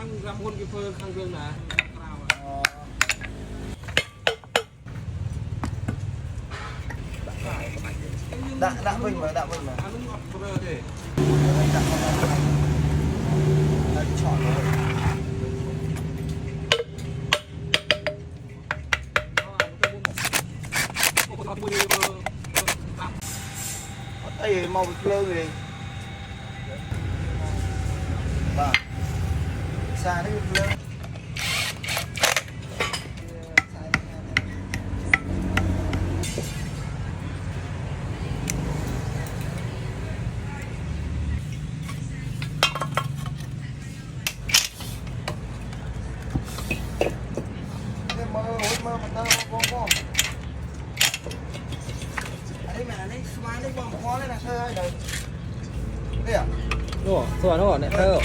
khăn làm hôn cái phơ khăn gương nè đã vinh mà ăn ngọt phơ thế chọn đây màu lơ gì và xa đấy lơ mơ mà tao bom đây mày lấy xoay lấy bom khó lấy là sơ đây đây à đúng rồi xoay nó còn này thơ